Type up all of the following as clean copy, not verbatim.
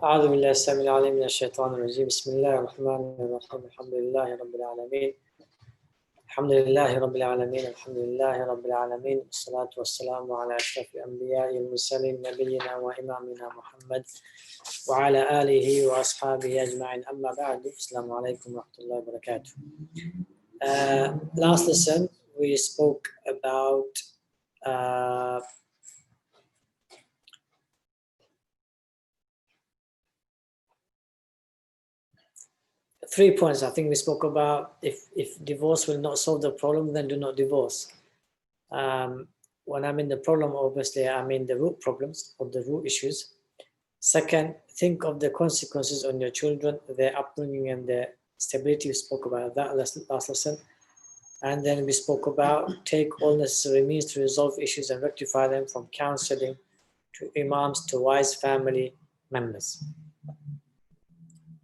أعوذ بالله السميع العليم من الشيطان الرجيم بسم الله الرحمن الرحيم الحمد لله رب العالمين الحمد لله رب العالمين الحمد لله رب العالمين والصلاة والسلام على أشرف الأنبياء والمرسلين نبينا وإمامنا محمد وعلى آله وأصحابه أجمعين أما بعد السلام عليكم ورحمة الله وبركاته. Last lesson we spoke about three points. I think we spoke about if divorce will not solve the problem, then do not divorce. When I mean the problem, obviously I mean the root problems or the root issues. Second, think of the consequences on your children, their upbringing and their stability. We spoke about that last lesson. And then we spoke about take all necessary means to resolve issues and rectify them, from counseling to imams to wise family members.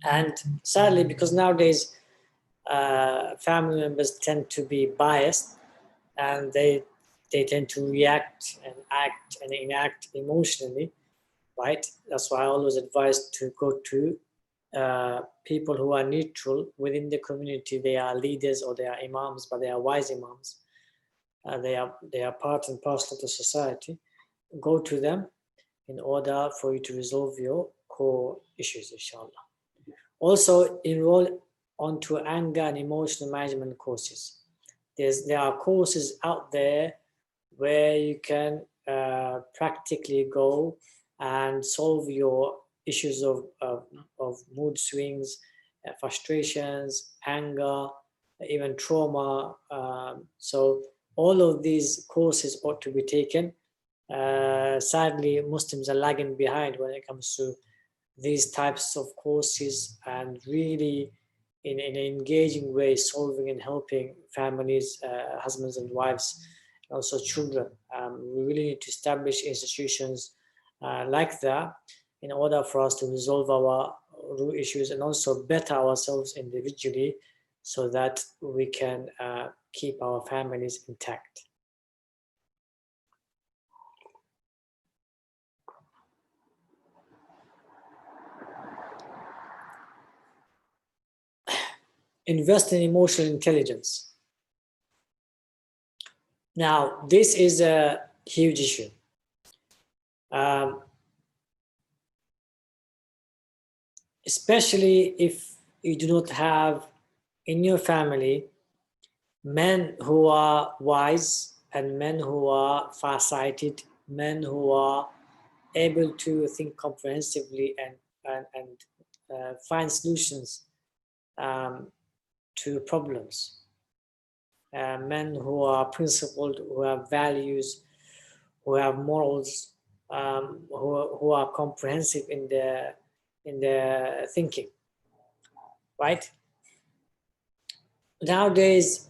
And sadly, because nowadays family members tend to be biased and they tend to react and act and enact emotionally, right? That's why I always advise to go to people who are neutral within the community. They are leaders or they are imams, but they are wise imams. They are part and parcel of the society. Go to them in order for you to resolve your core issues, inshallah. Also, enroll onto anger and emotional management courses. There are courses out there where you can practically go and solve your issues of mood swings, frustrations, anger, even trauma. So all of these courses ought to be taken. Sadly, Muslims are lagging behind when it comes to these types of courses and really in an engaging way solving and helping families, husbands and wives, and also children. We really need to establish institutions like that in order for us to resolve our root issues and also better ourselves individually so that we can keep our families intact. Invest in emotional intelligence. Now, this is a huge issue. Especially if you do not have in your family men who are wise and men who are far-sighted, men who are able to think comprehensively and find solutions to problems. Men who are principled, who have values, who have morals, who are comprehensive in their thinking, right? Nowadays,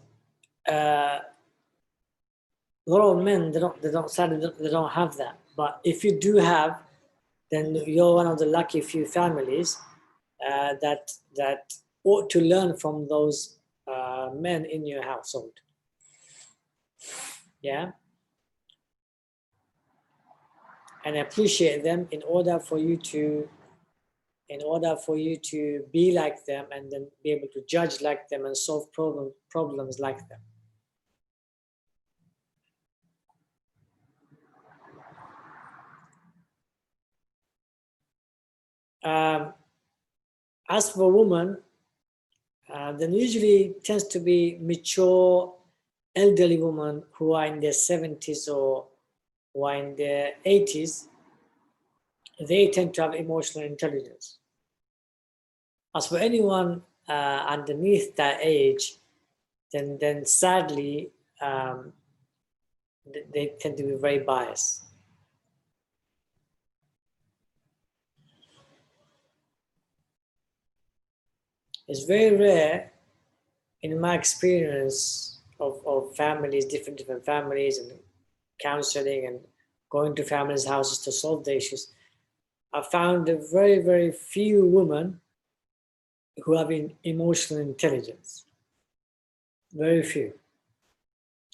a lot of men they don't have that. But if you do have, then you're one of the lucky few families that ought to learn from those men in your household. Yeah, and appreciate them in order for you to be like them and then be able to judge like them and solve problems like them. As for women, then usually tends to be mature elderly women who are in their 70s or who are in their 80s. They tend to have emotional intelligence. As for anyone underneath that age, then sadly they tend to be very biased. It's very rare, in my experience of families, different families, and counseling and going to families' houses to solve the issues. I found a very, very few women who have emotional intelligence. Very few.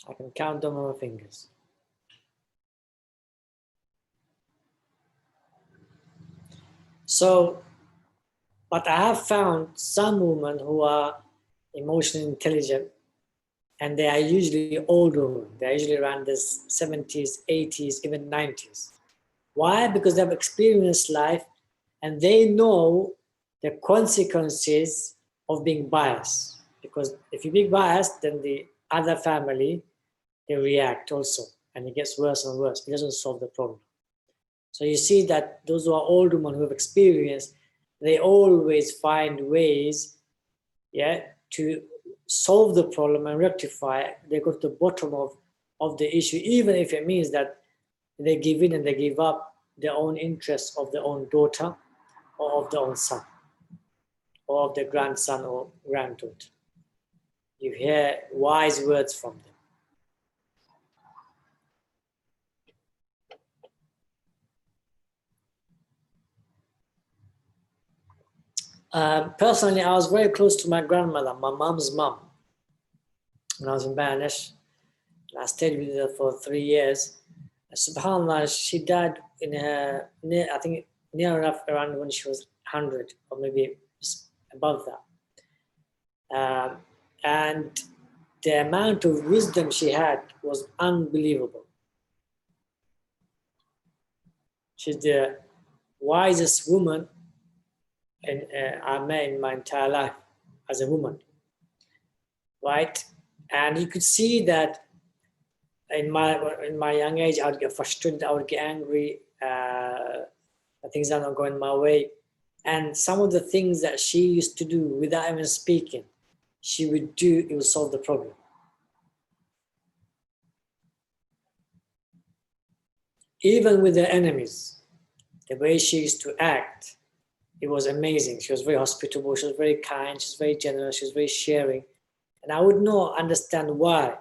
I can count them on my fingers. So, but I have found some women who are emotionally intelligent, and they are usually older women. They're usually around the 70s, 80s, even 90s. Why? Because they've experienced life and they know the consequences of being biased. Because if you be biased, then the other family, they react also, and it gets worse and worse. It doesn't solve the problem. So you see that those who are old women who have experienced, they always find ways, yeah, to solve the problem and rectify it. They go to the bottom of the issue, even if it means that they give in and they give up their own interests of their own daughter or of their own son or of their grandson or granddaughter. You hear wise words from them. Personally, I was very close to my grandmother, my mom's mom, when I was in Bangladesh. I stayed with her for 3 years. SubhanAllah, she died in her, I think near enough around when she was 100 or maybe above that. And the amount of wisdom she had was unbelievable. She's the wisest woman I met in my entire life as a woman, right? And you could see that in my young age, I would get frustrated, I would get angry, things are not going my way. And some of the things that she used to do without even speaking, she would do, it would solve the problem. Even with the enemies, the way she used to act, it was amazing. She was very hospitable, she was very kind, she was very generous, she was very sharing. And I would not understand why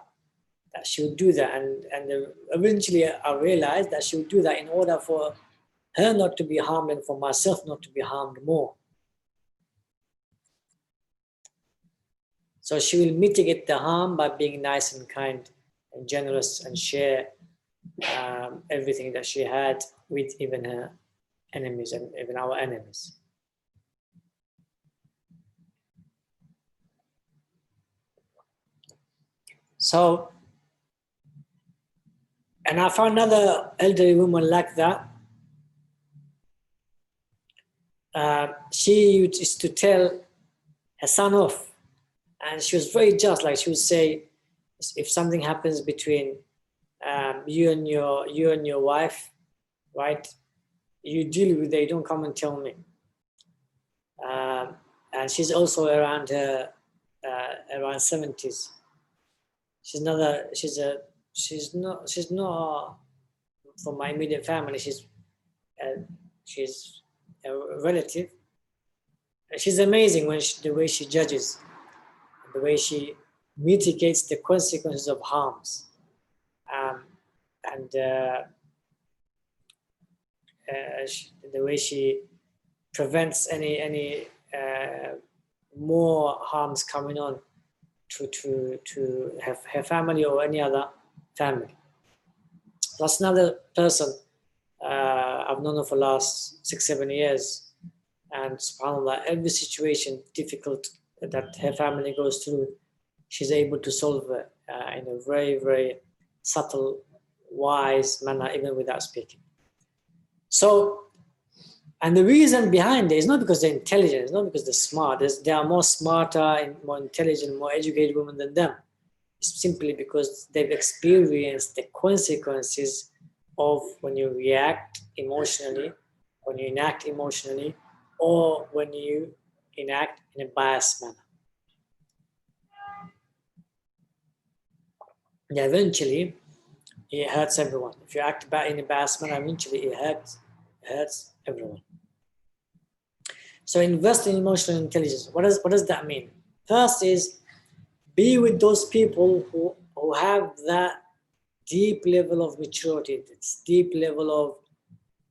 that she would do that. And eventually I realized that she would do that in order for her not to be harmed and for myself not to be harmed more. So she will mitigate the harm by being nice and kind and generous and share everything that she had with even her enemies and even our enemies. So, and I found another elderly woman like that. She used to tell her son off, and she was very just. Like she would say, if something happens between you and your wife, right? You deal with it. You don't come and tell me. And she's also around her around 70s. She's not from my immediate family. She's a relative. She's amazing when the way she judges, the way she mitigates the consequences of harms, and the way she prevents any more harms coming on to her family or any other family. That's another person I've known her for the last 6-7 years, and subhanAllah, every situation difficult that her family goes through, she's able to solve it in a very, very subtle, wise manner, even without speaking. So, and the reason behind it is not because they're intelligent, it's not because they're smart. There are more smarter and more intelligent, more educated women than them. It's simply because they've experienced the consequences of when you react emotionally, when you enact emotionally, or when you enact in a biased manner. And eventually, it hurts everyone. If you act in a biased manner, eventually it hurts everyone. So invest in emotional intelligence. What does that mean? First is be with those people who have that deep level of maturity, this deep level of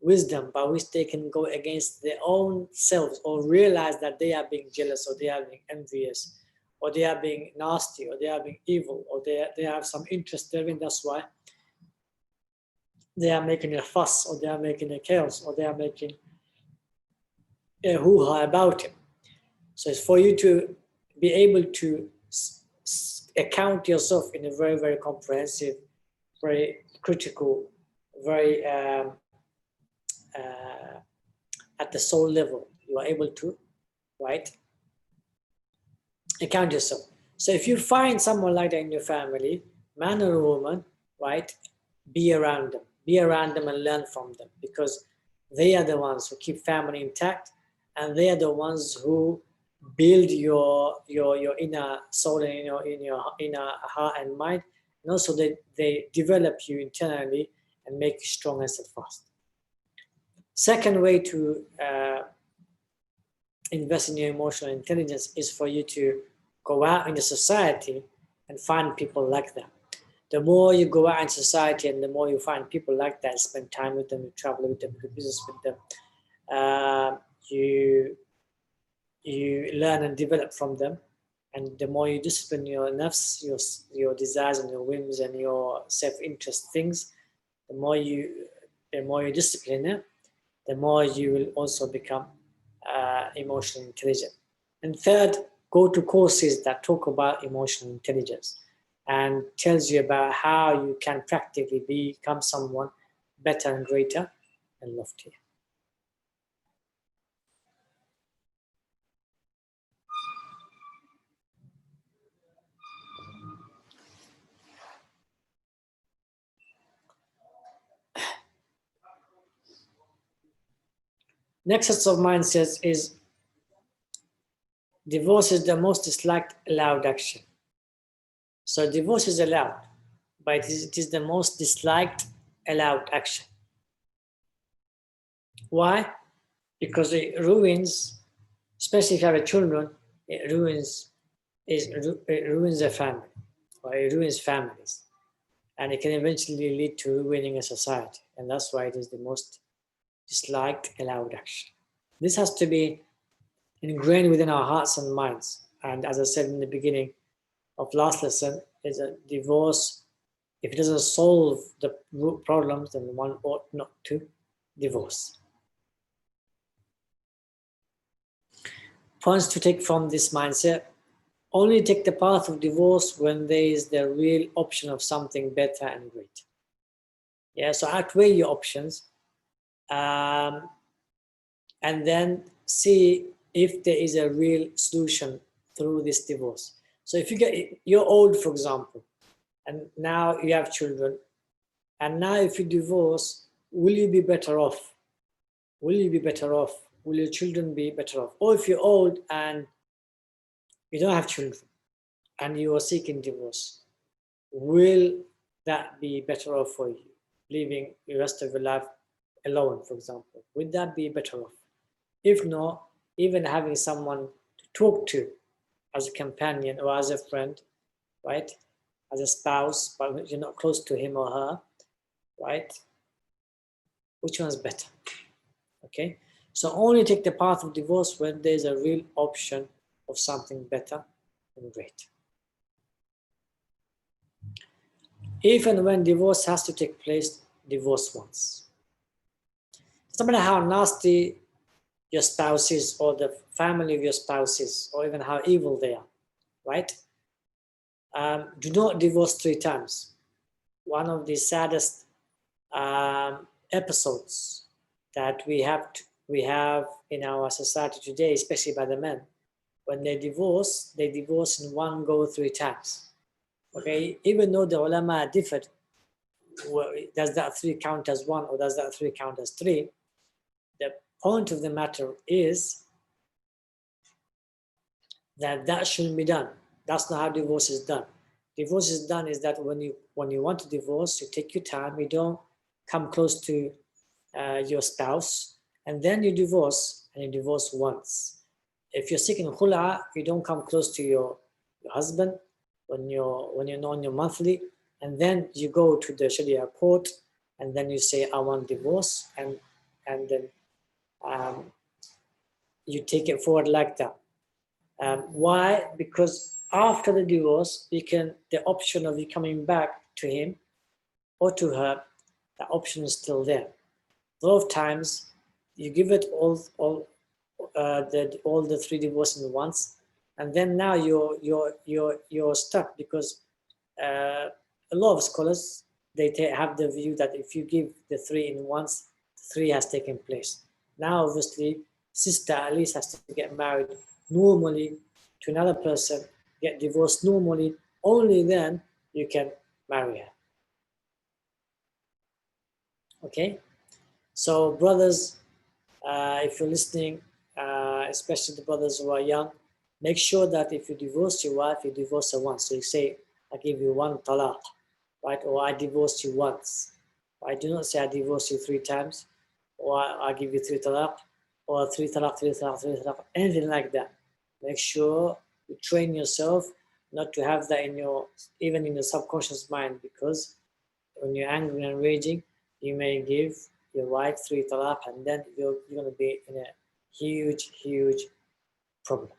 wisdom by which they can go against their own selves or realize that they are being jealous or they are being envious or they are being nasty or they are being evil or they have some interest therein. That's why they are making a fuss or they are making a chaos or they are making hoo-ha about him. So it's for you to be able to account yourself in a very, very comprehensive, very critical, very at the soul level. You are able to, right, account yourself. So if you find someone like that in your family, man or woman, right, be around them and learn from them, because they are the ones who keep family intact, and they are the ones who build your inner soul and in your inner heart and mind, and also they develop you internally and make you strong and steadfast. Second way to invest in your emotional intelligence is for you to go out in the society and find people like that. The more you go out in society and the more you find people like that, spend time with them, you travel with them, do business with them, you learn and develop from them. And the more you discipline your nafs, your desires and your whims and your self-interest things, the more you discipline it, the more you will also become emotionally intelligent. And third, go to courses that talk about emotional intelligence and tells you about how you can practically become someone better and greater and loftier. Next set of mindsets is divorce is the most disliked allowed action. So divorce is allowed, but it is the most disliked allowed action. Why? Because it ruins, especially if you have children, it ruins a family, or it ruins families, and it can eventually lead to ruining a society. And that's why it is the most disliked allowed action. This has to be ingrained within our hearts and minds. And as I said in the beginning of last lesson, is a divorce, if it doesn't solve the root problems, then one ought not to divorce. Points to take from this mindset: only take the path of divorce when there is the real option of something better and greater. Yeah, so outweigh your options, and then see if there is a real solution through this divorce. So if you're old, for example, and now you have children, and now if you divorce, will you be better off? Will you be better off? Will your children be better off? Or if you're old and you don't have children and you are seeking divorce, will that be better off for you? Living the rest of your life alone, for example, would that be better off? If not, even having someone to talk to as a companion or as a friend, right? As a spouse, but you're not close to him or her, right? Which one's better? Okay, so only take the path of divorce when there's a real option of something better and great. If and when divorce has to take place, divorce once. No matter how nasty your spouse is, or the family of your spouse is, or even how evil they are, right? Do not divorce 3 times. One of the saddest episodes that we have in our society today, especially by the men, when they divorce in one go 3 times. Okay, even though the ulama differed, does that 3 count as 1 or does that 3 count as 3? The point of the matter is that shouldn't be done. That's not how divorce is done. Divorce is done is that when you want to divorce, you take your time, you don't come close to your spouse, and then you divorce, and you divorce once. If you're seeking khula, you don't come close to your husband when you're not on your monthly, and then you go to the Sharia court, and then you say, I want divorce, and then you take it forward like that. Why? Because after the divorce, the option of you coming back to him or to her, that option is still there. A lot of times, you give it all all the three divorces at once, and then now you're stuck, because a lot of scholars, they have the view that if you give the three in once, three has taken place. Now, obviously, sister at least has to get married normally to another person, get divorced normally. Only then you can marry her. Okay, so brothers, if you're listening, especially the brothers who are young, make sure that if you divorce your wife, you divorce her once. So you say, I give you one talaq, right? Or I divorced you once. I do not say I divorced you 3 times, or I give you 3 talaq, or 3 talaq, 3 talaq, 3 talaq, anything like that. Make sure you train yourself not to have that even in your subconscious mind, because when you're angry and raging, you may give your wife 3 talaq, and then you're going to be in a huge problem.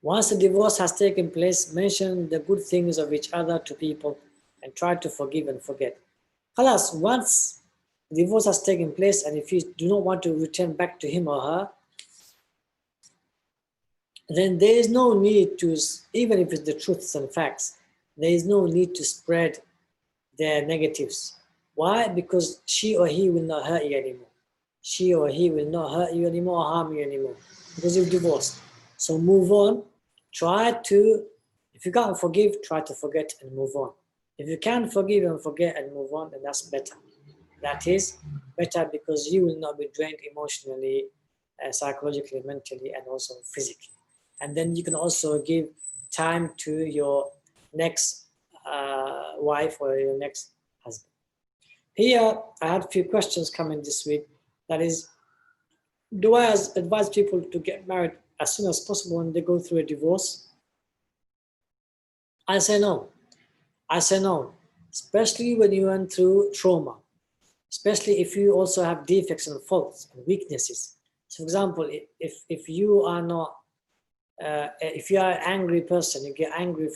Once the divorce has taken place, mention the good things of each other to people and try to forgive and forget. Alas, once divorce has taken place, and if you do not want to return back to him or her, then there is no need to, even if it's the truths and facts, there is no need to spread their negatives. Why? Because she or he will not hurt you anymore. She or he will not hurt you anymore or harm you anymore, because you've divorced. So move on. Try to, if you can't forgive, try to forget and move on. If you can forgive and forget and move on, then that's better. That is better, because you will not be drained emotionally, psychologically, mentally, and also physically. And then you can also give time to your next wife or your next husband. Here, I had a few questions coming this week. That is, do I advise people to get married as soon as possible when they go through a divorce? I say no. I say no, especially when you went through trauma, especially if you also have defects and faults and weaknesses. So, for example, if you are not, if you are an angry person, you get angry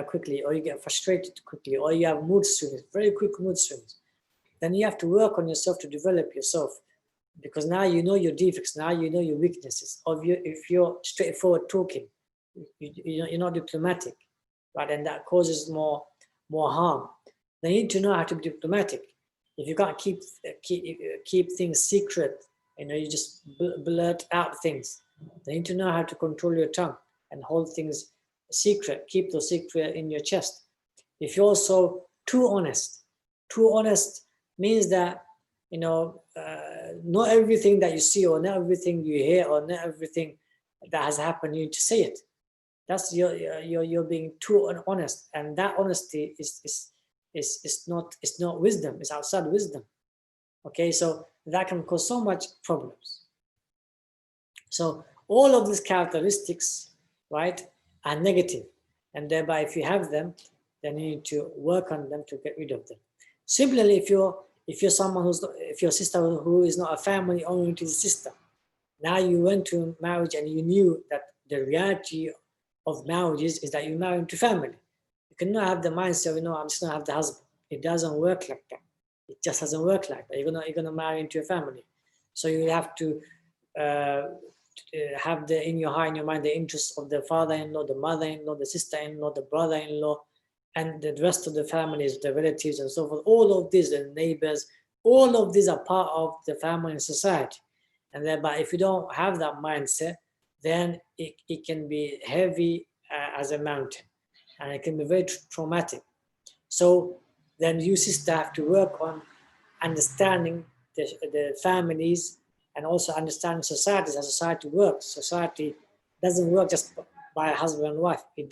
quickly, or you get frustrated quickly, or you have mood swings, very quick mood swings, then you have to work on yourself to develop yourself, because now you know your defects, now you know your weaknesses. If you're straightforward talking, you're not diplomatic, right, and that causes more harm. They need to know how to be diplomatic. If you can't keep things secret, you just blurt out things. They need to know how to control your tongue and hold things secret. Keep those secret in your chest. If you're also too honest means that not everything that you see, or not everything you hear, or not everything that has happened, you need to say it. That's you're being too honest, and that honesty is not wisdom. It's outside wisdom. Okay, so that can cause so much problems. So all of these characteristics, right, are negative, and thereby, if you have them, then you need to work on them to get rid of them. Similarly, if you're someone if you're a sister who is not a family-oriented sister, now you went to marriage and you knew that the reality of marriages is that you marry into family. You cannot have the mindset, I'm just gonna have the husband. It doesn't work like that. It just doesn't work like that. You're gonna marry into a family. So you have to have in your heart, in your mind, the interests of the father-in-law, the mother-in-law, the sister-in-law, the brother-in-law, and the rest of the families, the relatives, and so forth. All of these, the neighbors, all of these are part of the family and society. And thereby, if you don't have that mindset, then it can be heavy as a mountain, and it can be very traumatic. So then you sister have to work on understanding the families, and also understanding societies, how society works. Society doesn't work just by a husband and wife. It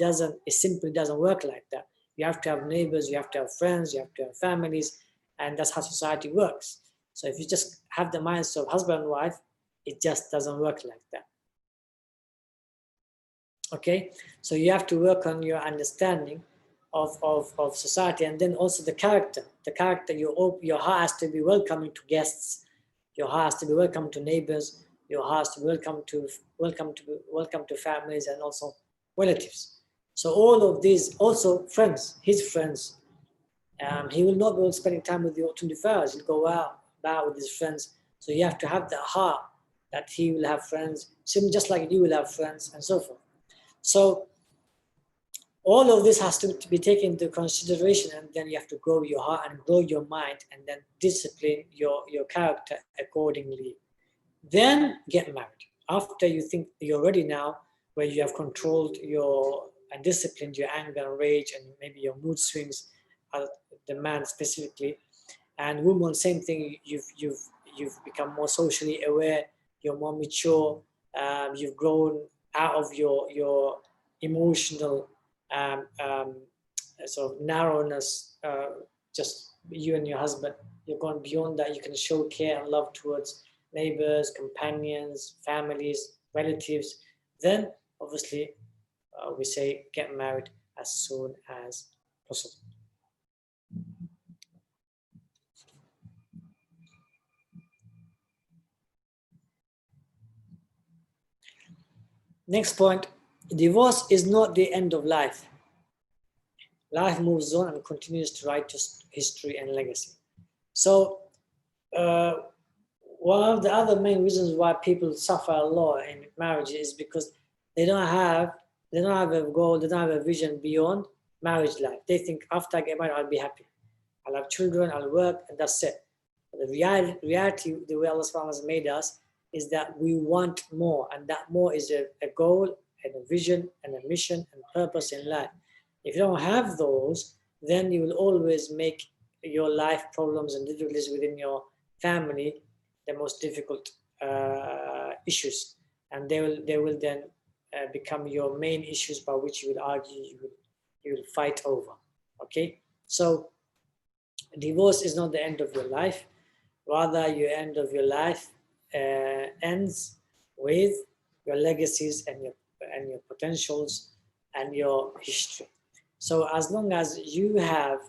simply doesn't work like that. You have to have neighbors, you have to have friends, you have to have families, and that's how society works. So if you just have the mindset of husband and wife, it just doesn't work like that. Okay, so you have to work on your understanding of society, and then also the character. Your heart has to be welcoming to guests. Your heart has to be welcome to neighbors. Your heart has to be welcome to families and also relatives. So all of these, also friends, his friends, He will not go spending time with you 24 hours. He'll go out about with his friends. So you have to have the heart that he will have friends, same just like you will have friends, and so forth. So all of this has to be taken into consideration, and then you have to grow your heart and grow your mind, and then discipline your character accordingly. Then get married. After you think you're ready now, where you have controlled your and disciplined your anger and rage and maybe your mood swings, the man specifically, and woman, same thing. You've become more socially aware. You're more mature. You've grown out of your emotional sort of narrowness. Just you and your husband. You've gone beyond that. You can show care and love towards neighbors, companions, families, relatives. Then obviously we say get married as soon as possible. Next point, divorce is not the end of life. Life moves on and continues to write history and legacy. So one of the other main reasons why people suffer a lot in marriage is because they don't have a goal, they don't have a vision beyond marriage life. They think after I get married, I'll be happy. I'll have children, I'll work, and that's it. But the reality, the way Allah subhanahu has made us, is that we want more, and that more is a goal and a vision and a mission and purpose in life. If you don't have those, then you will always make your life problems and difficulties within your family the most difficult issues, and they will then become your main issues by which you will argue, you will fight over. Okay, so divorce is not the end of your life. Rather, your end of your life ends with your legacies and your potentials and your history. So as long as you have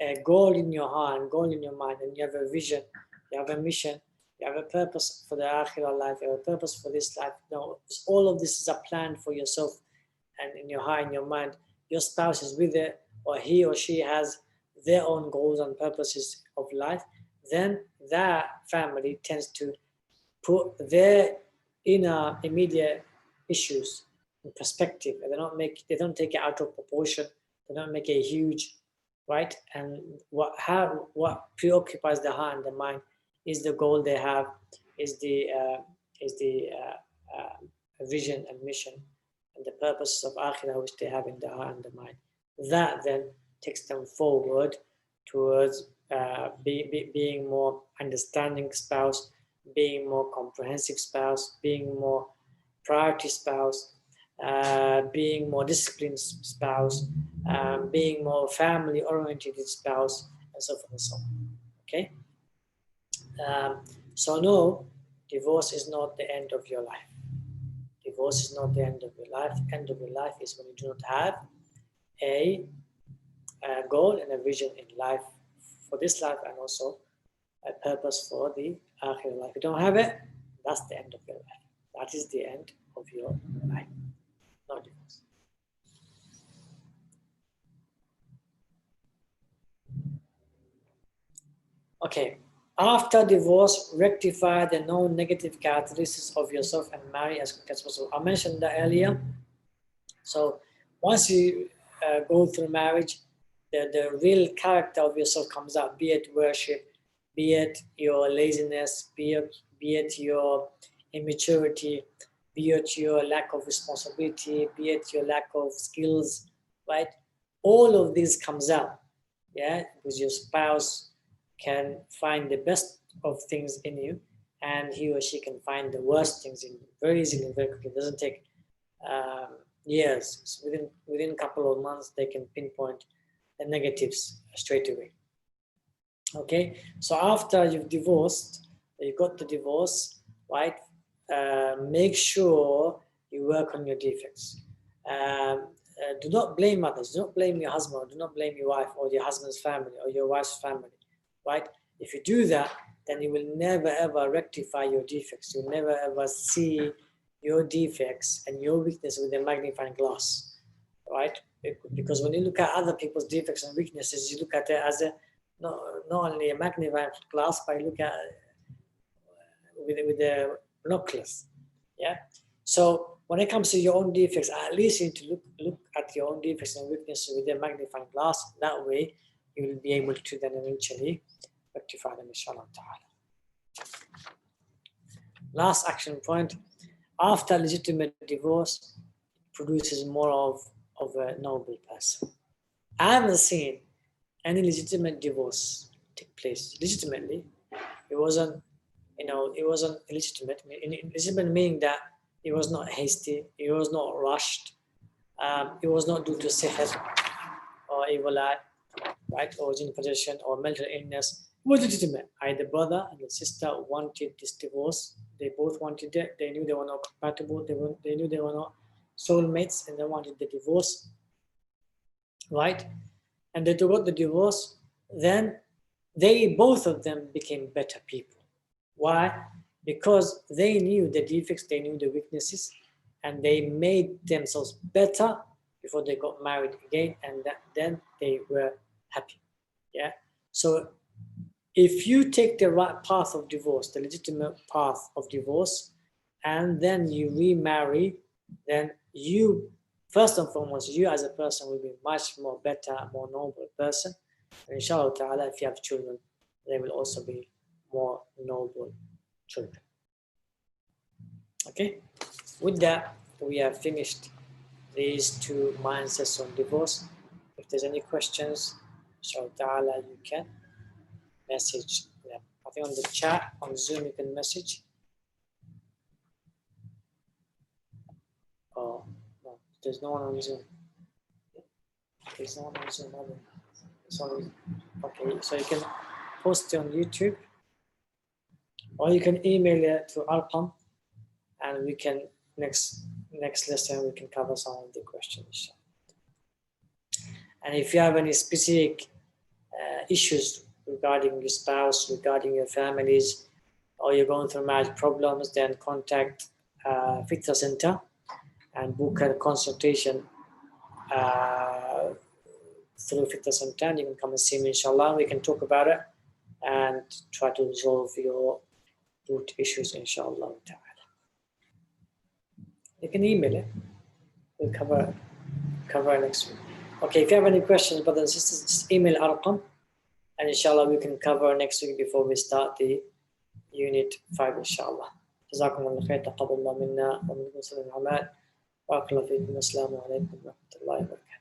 a goal in your heart, and goal in your mind, and you have a vision, you have a mission, you have a purpose for the akhirah life, you have a purpose for this life. Now, all of this is a plan for yourself and in your heart and your mind. Your spouse is with it, or he or she has their own goals and purposes of life. Then that family tends to put their inner immediate issues in perspective. They don't take it out of proportion. They don't make it huge, right? And what preoccupies the heart and the mind is the goal they have, is the vision and mission and the purpose of akhirah which they have in the heart and the mind. That then takes them forward towards being more understanding spouse, being more comprehensive spouse, being more priority spouse, being more disciplined spouse, being more family oriented spouse, and so forth and so on. Okay, so no, divorce is not the end of your life. Divorce is not the end of your life. The end of your life is when you do not have a goal and a vision in life for this life, and also a purpose for the akhirah life. If you don't have it, that's the end of your life. That is the end of your life, not divorce. Okay, after divorce, rectify the known negative characteristics of yourself and marry as quick as possible. I mentioned that earlier. So once you go through marriage, the real character of yourself comes out, be it worship, be it your laziness, be it your immaturity, be it your lack of responsibility, be it your lack of skills, right? All of this comes out, yeah, because your spouse can find the best of things in you, and he or she can find the worst things in you very easily and very quickly. It doesn't take years. So within a couple of months, they can pinpoint the negatives straight away. Okay, so after you've divorced, you got the divorce, right? Make sure you work on your defects. Do not blame others. Do not blame your husband. Do not blame your wife or your husband's family or your wife's family, right? If you do that, then you will never ever rectify your defects. You'll never ever see your defects and your weakness with a magnifying glass, right? Because when you look at other people's defects and weaknesses, you look at it as a not only a magnifying glass, but you look at with the binoculars. Yeah. So when it comes to your own defects, at least you need to look at your own defects and weaknesses with a magnifying glass. That way, you will be able to then eventually rectify them, inshallah ta'ala. Last action point: after legitimate divorce, it produces more of a noble person. I haven't seen any legitimate divorce take place legitimately. It wasn't, it wasn't illegitimate. Illegitimate meaning that it was not hasty, it was not rushed, it was not due to sihr or evil eye, right, or in possession or mental illness. It was legitimate. Either brother and the sister wanted this divorce. They both wanted it. They knew they were not compatible. They knew they were not soulmates, and they wanted the divorce, right? And they got the divorce. Then both of them became better people. Why? Because they knew the defects, they knew the weaknesses, and they made themselves better before they got married again, and then they were happy. Yeah. So if you take the right path of divorce, the legitimate path of divorce, and then you remarry, then you, first and foremost, you as a person will be much more better, more noble person. And inshallah ta'ala, if you have children, they will also be more noble children. Okay, with that, we have finished these two mindsets on divorce. If there's any questions, inshallah ta'ala, you can message them. I think on the chat, on Zoom, you can message. Oh, no, there's no one on Zoom. There's no one on Zoom. Sorry. Okay, so you can post it on YouTube, or you can email it to Al-Arqam, and we can next lesson we can cover some of the questions. And if you have any specific issues regarding your spouse, regarding your families, or you're going through marriage problems, then contact Fitra Center and book a consultation through Fitra Center. And you can come and see me, inshallah. We can talk about it and try to resolve your root issues, inshallah ta'ala. You can email it. We'll cover next week. Okay, if you have any questions, brothers and sisters, just email Arqam, and inshallah we can cover next week before we start the unit 5, inshallah. جزاكم الله خير تقبل الله منا ومنكم سلام الأعمال بارك الله فيكم والسلام عليكم ورحمة الله وبركاته.